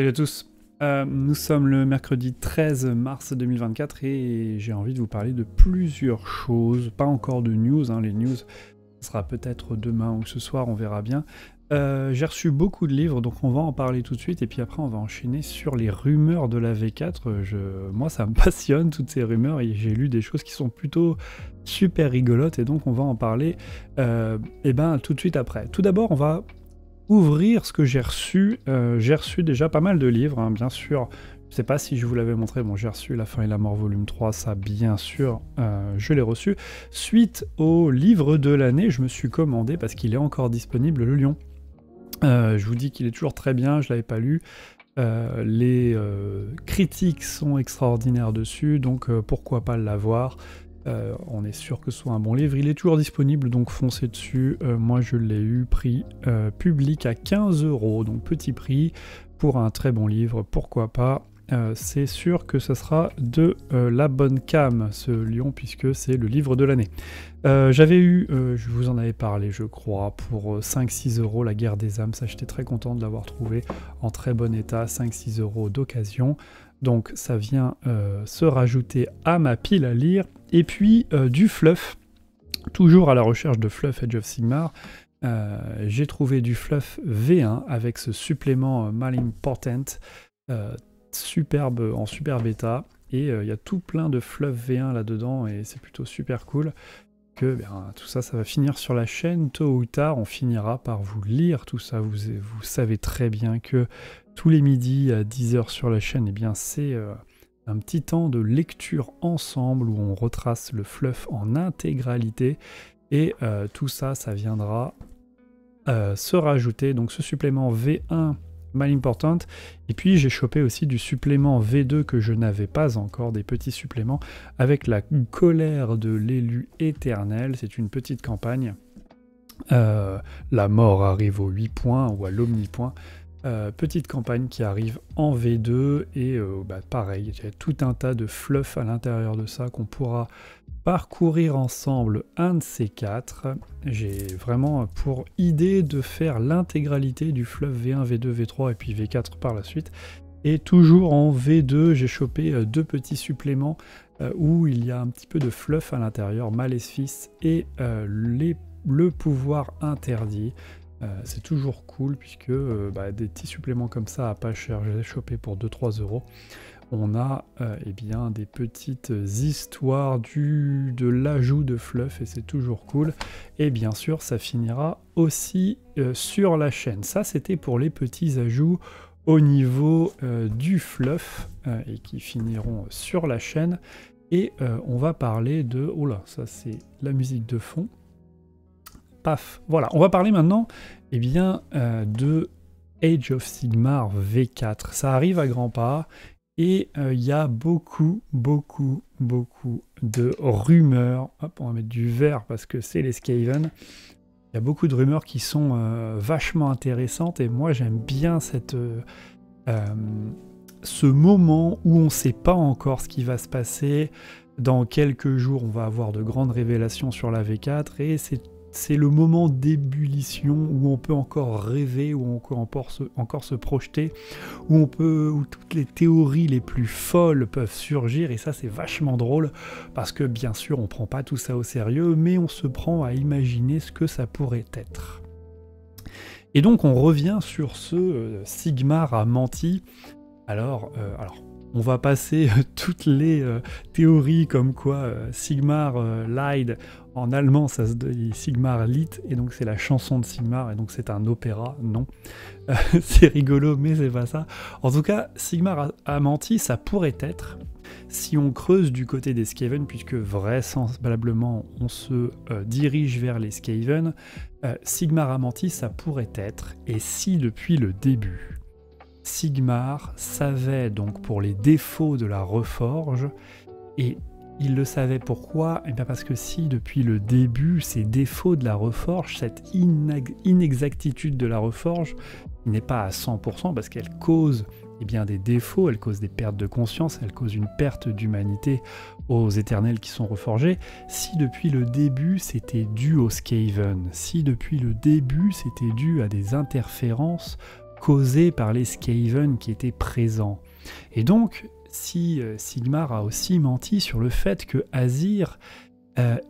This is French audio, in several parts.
Salut à tous. Nous sommes le mercredi 13 mars 2024 et j'ai envie de vous parler de plusieurs choses, pas encore de news, hein. Les news, ce sera peut-être demain ou ce soir, on verra bien. J'ai reçu beaucoup de livres, donc on va en parler tout de suite et puis après on va enchaîner sur les rumeurs de la V4. Moi ça me passionne toutes ces rumeurs et j'ai lu des choses qui sont plutôt super rigolotes et donc on va en parler tout de suite après. Tout d'abord on va ouvrir ce que j'ai reçu. J'ai reçu déjà pas mal de livres, hein, bien sûr. Je sais pas si je vous l'avais montré, bon j'ai reçu La Faim et la Mort volume 3, ça bien sûr, je l'ai reçu. Suite au livre de l'année, je me suis commandé, parce qu'il est encore disponible, Le Lion. Je vous dis qu'il est toujours très bien, je l'avais pas lu. Les critiques sont extraordinaires dessus, donc pourquoi pas l'avoir. On est sûr que ce soit un bon livre, il est toujours disponible, donc foncez dessus. Moi je l'ai eu prix public à 15 €, donc petit prix pour un très bon livre, pourquoi pas. C'est sûr que ce sera de la bonne came ce Lion, puisque c'est le livre de l'année. J'avais eu, je vous en avais parlé je crois, pour 5-6 € La Guerre des âmes, ça j'étais très content de l'avoir trouvé en très bon état, 5-6 € d'occasion. Donc ça vient se rajouter à ma pile à lire. Et puis du fluff, toujours à la recherche de fluff Age of Sigmar. J'ai trouvé du fluff V1 avec ce supplément Malimportant, superbe en super bêta. Et il y a tout plein de fluff V1 là-dedans et c'est plutôt super cool. Tout ça, ça va finir sur la chaîne, tôt ou tard, on finira par vous lire tout ça. Vous savez très bien que tous les midis à 10 h sur la chaîne, eh bien c'est un petit temps de lecture ensemble où on retrace le fluff en intégralité. Et tout ça, ça viendra se rajouter. Donc ce supplément V1 Malimportant. Et puis j'ai chopé aussi du supplément V2 que je n'avais pas encore, des petits suppléments avec la colère de l'élu éternel. C'est une petite campagne. La mort arrive aux 8 points ou à l'omnipoint. Petite campagne qui arrive en V2 et pareil, il y a tout un tas de fluff à l'intérieur de ça qu'on pourra parcourir ensemble un de ces quatre. J'ai vraiment pour idée de faire l'intégralité du fluff V1, V2, V3 et puis V4 par la suite. Et toujours en V2, j'ai chopé deux petits suppléments où il y a un petit peu de fluff à l'intérieur, Maléfice et le pouvoir interdit. C'est toujours cool puisque des petits suppléments comme ça à pas cher, je les ai chopés pour 2-3 €. On a des petites histoires de l'ajout de fluff et c'est toujours cool. Et bien sûr, ça finira aussi sur la chaîne. Ça, c'était pour les petits ajouts au niveau du fluff et qui finiront sur la chaîne. Et on va parler de... Oh là, ça c'est la musique de fond. Paf, voilà. On va parler maintenant de Age of Sigmar V4. Ça arrive à grands pas. Et il y a beaucoup de rumeurs. Hop, on va mettre du vert parce que c'est les Skaven. Il y a beaucoup de rumeurs qui sont vachement intéressantes et moi j'aime bien ce moment où on ne sait pas encore ce qui va se passer. Dans quelques jours, on va avoir de grandes révélations sur la V4 et c'est le moment d'ébullition où on peut encore rêver, où on peut encore se projeter, où toutes les théories les plus folles peuvent surgir, et ça c'est vachement drôle, parce que bien sûr on prend pas tout ça au sérieux, mais on se prend à imaginer ce que ça pourrait être. Et donc on revient sur ce Sigmar a menti. Alors on va passer toutes les théories comme quoi Sigmar lied. En allemand, ça se dit Sigmar Lied, et donc c'est la chanson de Sigmar, et donc c'est un opéra, non. C'est rigolo, mais c'est pas ça. En tout cas, Sigmar a menti, ça pourrait être, si on creuse du côté des Skaven, puisque vraisemblablement on se dirige vers les Skaven, Sigmar a menti, ça pourrait être, et si depuis le début, Sigmar savait donc pour les défauts de la Reforge, et il le savait pourquoi? Et bien parce que si depuis le début, ces défauts de la Reforge, cette inexactitude de la Reforge, n'est pas à 100% parce qu'elle cause des défauts, elle cause des pertes de conscience, elle cause une perte d'humanité aux éternels qui sont reforgés. Si depuis le début c'était dû aux Skaven, si depuis le début c'était dû à des interférences causée par les Skaven qui étaient présents. Et donc, si Sigmar a aussi menti sur le fait que Azyr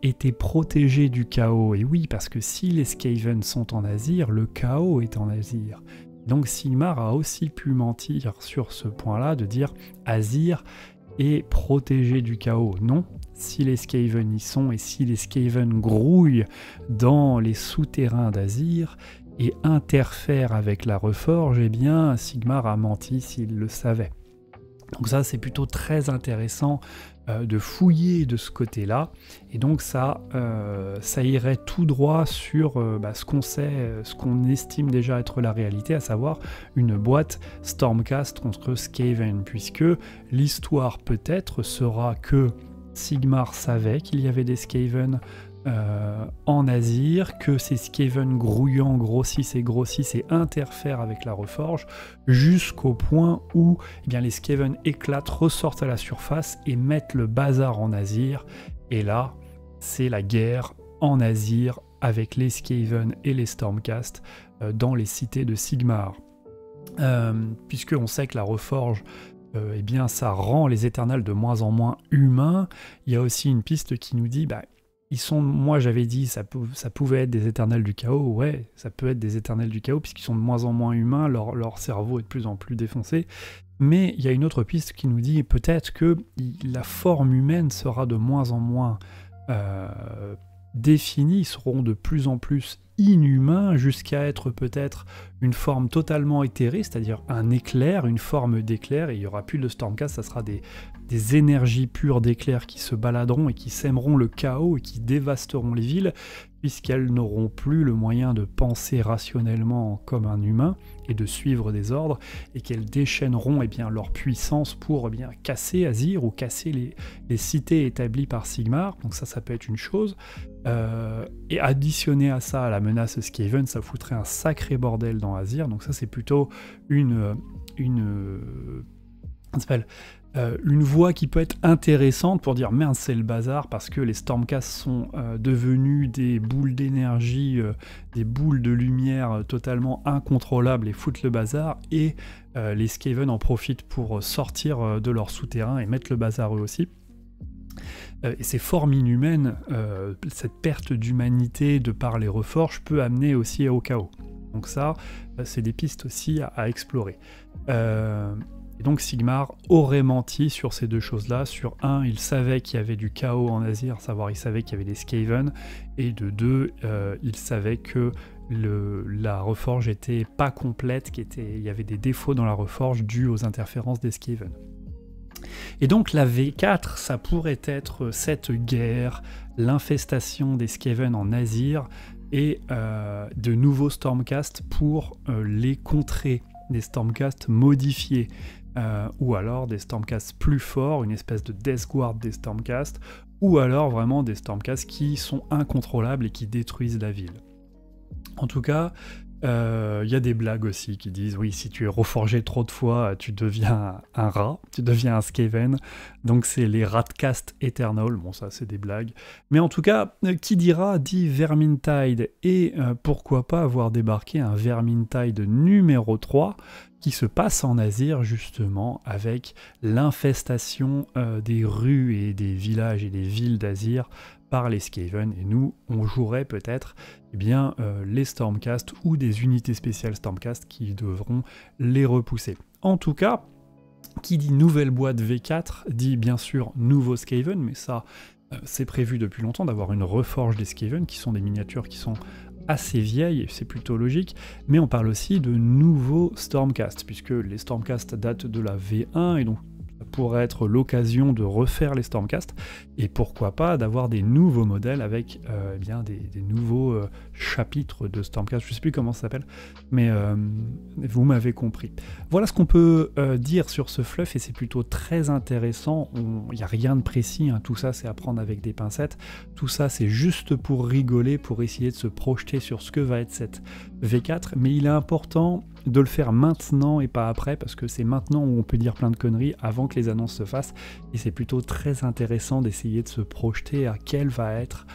était protégé du chaos, et oui, parce que si les Skaven sont en Azyr, le chaos est en Azyr. Donc Sigmar a aussi pu mentir sur ce point-là, de dire Azyr est protégé du chaos. Non, si les Skaven y sont, et si les Skaven grouillent dans les souterrains d'Azyr et interfèrent avec la Reforge, eh bien Sigmar a menti s'il le savait. Donc ça, c'est plutôt très intéressant de fouiller de ce côté-là, et donc ça irait tout droit sur ce qu'on sait, ce qu'on estime déjà être la réalité, à savoir une boîte Stormcast contre Skaven, puisque l'histoire peut-être sera que Sigmar savait qu'il y avait des Skaven en Azyr, que ces Skaven grouillants grossissent et interfèrent avec la Reforge, jusqu'au point où les Skaven éclatent, ressortent à la surface et mettent le bazar en Azyr. Et là, c'est la guerre en Azyr avec les Skaven et les Stormcast dans les cités de Sigmar. Puisqu'on sait que la Reforge, ça rend les Éternels de moins en moins humains, il y a aussi une piste qui nous dit moi j'avais dit ça pouvait être des Éternels du chaos, ouais, ça peut être des Éternels du chaos puisqu'ils sont de moins en moins humains, leur cerveau est de plus en plus défoncé, mais il y a une autre piste qui nous dit peut-être que la forme humaine sera de moins en moins définis seront de plus en plus inhumains jusqu'à être peut-être une forme totalement éthérée, c'est-à-dire un éclair, une forme d'éclair, et il n'y aura plus de Stormcast, ça sera des énergies pures d'éclair qui se baladeront et qui sèmeront le chaos et qui dévasteront les villes, puisqu'elles n'auront plus le moyen de penser rationnellement comme un humain et de suivre des ordres, et qu'elles déchaîneront leur puissance pour casser Azyr ou casser les cités établies par Sigmar. Donc ça peut être une chose. Et additionner à ça la menace Skaven, ça foutrait un sacré bordel dans Azyr. Donc ça c'est plutôt une voie qui peut être intéressante pour dire merde c'est le bazar, parce que les Stormcast sont devenus des boules d'énergie, des boules de lumière totalement incontrôlables et foutent le bazar, et les Skaven en profitent pour sortir de leur souterrain et mettre le bazar eux aussi. Et ces formes inhumaines, cette perte d'humanité de par les reforges peut amener aussi au chaos. Donc ça, c'est des pistes aussi à explorer. Et donc Sigmar aurait menti sur ces deux choses-là. Sur un, il savait qu'il y avait du chaos en Azyr, à savoir il savait qu'il y avait des Skaven, et de deux, il savait que la reforge était pas complète, il y avait des défauts dans la reforge dus aux interférences des Skaven. Et donc la V4, ça pourrait être cette guerre, l'infestation des Skaven en Azyr, et de nouveaux Stormcast pour les contrer, des Stormcast modifiés, ou alors des Stormcast plus forts, une espèce de Death Guard des Stormcast, ou alors vraiment des Stormcast qui sont incontrôlables et qui détruisent la ville. En tout cas, y a des blagues aussi qui disent oui, si tu es reforgé trop de fois, tu deviens un rat, tu deviens un Skaven, donc c'est les Ratcast Eternal. Bon, ça c'est des blagues, mais en tout cas, qui dira dit Vermintide, et pourquoi pas avoir débarqué un Vermintide numéro 3 qui se passe en Azyr justement avec l'infestation des rues et des villages et des villes d'Azyr par les Skaven, et nous on jouerait peut-être les Stormcast ou des unités spéciales Stormcast qui devront les repousser. En tout cas, qui dit nouvelle boîte V4 dit bien sûr nouveau Skaven, mais ça c'est prévu depuis longtemps d'avoir une reforge des Skaven, qui sont des miniatures qui sont assez vieilles, et c'est plutôt logique, mais on parle aussi de nouveaux Stormcast, puisque les Stormcast datent de la V1, et donc ça pourrait être l'occasion de refaire les Stormcast, et pourquoi pas d'avoir des nouveaux modèles avec des nouveaux chapitres de Stormcast, je sais plus comment ça s'appelle, mais vous m'avez compris. Voilà ce qu'on peut dire sur ce fluff, et c'est plutôt très intéressant. Il n'y a rien de précis, tout ça c'est à prendre avec des pincettes, tout ça c'est juste pour rigoler, pour essayer de se projeter sur ce que va être cette V4, mais il est important de le faire maintenant et pas après, parce que c'est maintenant où on peut dire plein de conneries avant que les annonces se fassent, et c'est plutôt très intéressant d'essayer de se projeter à quel va être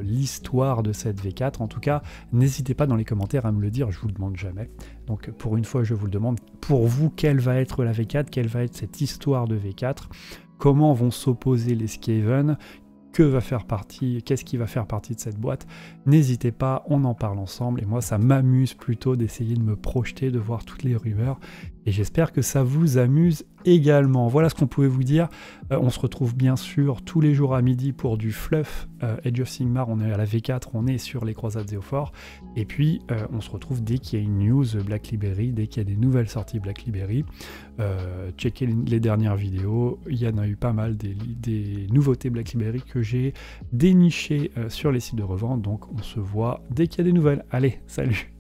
l'histoire de cette V4. En tout cas, n'hésitez pas dans les commentaires à me le dire, je vous le demande jamais. Donc pour une fois, je vous le demande. Pour vous, quelle va être la V4? Quelle va être cette histoire de V4? Comment vont s'opposer les Skaven? Qu'est-ce qui va faire partie de cette boîte? N'hésitez pas, on en parle ensemble, et moi ça m'amuse plutôt d'essayer de me projeter, de voir toutes les rumeurs, et j'espère que ça vous amuse également. Voilà ce qu'on pouvait vous dire. On se retrouve bien sûr tous les jours à midi pour du fluff Age of Sigmar. On est à la V4, on est sur les croisades Zéophore, et puis on se retrouve dès qu'il y a une news Black Library, dès qu'il y a des nouvelles sorties Black Library. Checkez les dernières vidéos, il y en a eu pas mal des nouveautés Black Library que j'ai dénichées sur les sites de revente, donc on se voit dès qu'il y a des nouvelles. Allez, salut!